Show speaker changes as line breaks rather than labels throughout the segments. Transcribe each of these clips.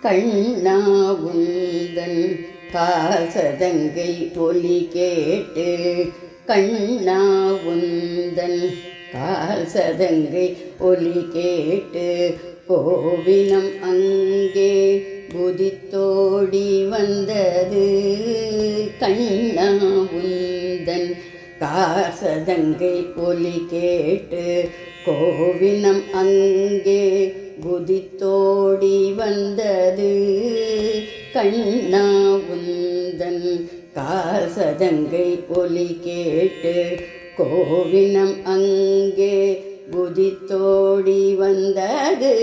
கண்ணா உந்தன் காசதங்கை ஒலி கேட்டு கண்ணா உந்தன் காசதங்கை ஒலி கேட்டு கோவினம் அங்கே குதித்தோடி வந்தது. கண்ணா உந்தன் காசதங்கை ஒலி கேட்டு கோவினம் அங்கே குதித்தோடி வந்தது. கண்ணா உந்தன் காசதங்கை ஒலி கேட்டு கோவினம் அங்கே குதித்தோடி வந்தது.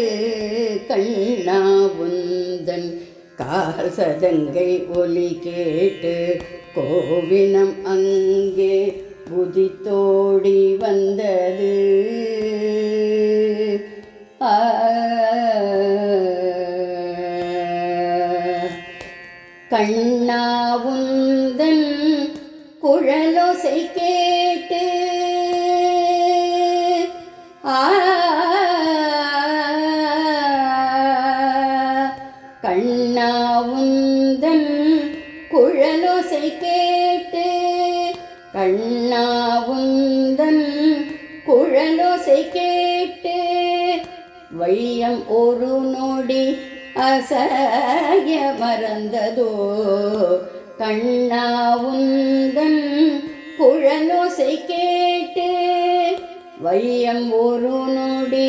கண்ணா உந்தன் காசதங்கை ஒலி கேட்டு கோவினம் அங்கே குதித்தோடி வந்தது. கண்ணா உந்தன் குழலோசை கேட்டு கண்ணா உந்தன் குழலோசை கேட்டு கண்ணா உந்தன் குழலோசை கேட்டு வையம் ஒரு நொடி அசைய மறந்ததோ. கண்ணா உந்தன் குழலோசை கேட்டு வையம் ஒரு நொடி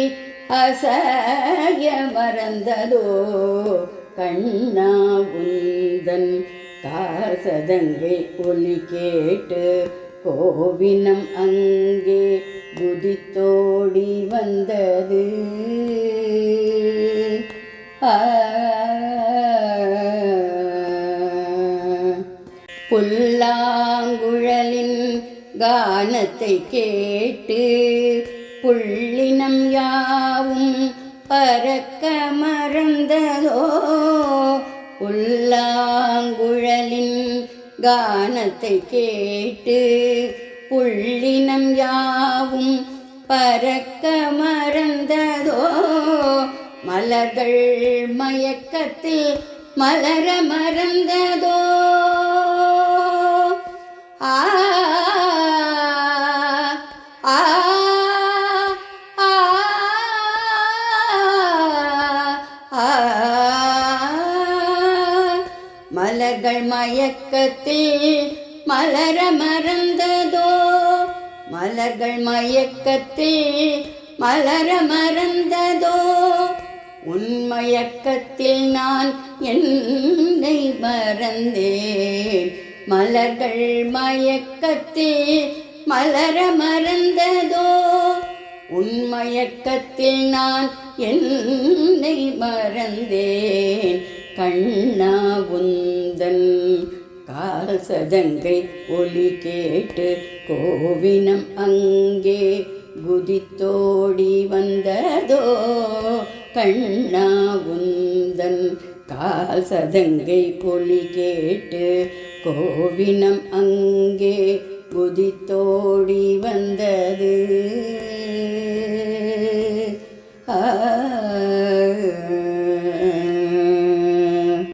அசைய மறந்ததோ. கண்ணா உந்தன் காசதங்கை ஒலி கேட்டு கோவினம் அங்கே குதித்தோடி வந்தது. புல்லாங்குழலின் கானத்தை கேட்டு புள்ளினம் யாவும் பறக்க மறந்ததோ. புல்லாங்குழலின் கானத்தை கேட்டு புள்ளினம் யாவும் பறக்க மறந்ததோ. மலர்கள் மயக்கத்தில் மலர மறந்ததோ. ஆ ஆ மலர்கள் மயக்கத்தில் மலர மறந்ததோ. மலர்கள் மயக்கத்தில் மலர மறந்ததோ. உன்மயக்கத்தில் நான் என்னை மறந்தேன். மலர்கள் மயக்கத்தில் மலர மறந்ததோ. உன்மயக்கத்தில் நான் என்னை மறந்தேன். கண்ணா உந்தன் காசதங்கை ஒலி கேட்டு கோவினம் அங்கே குதித்தோடி வந்ததோ. கண்ணா உந்தன் காசதங்கை ஒலி கேட்டு கோவினம் அங்கே குதித்தோடி வந்தது.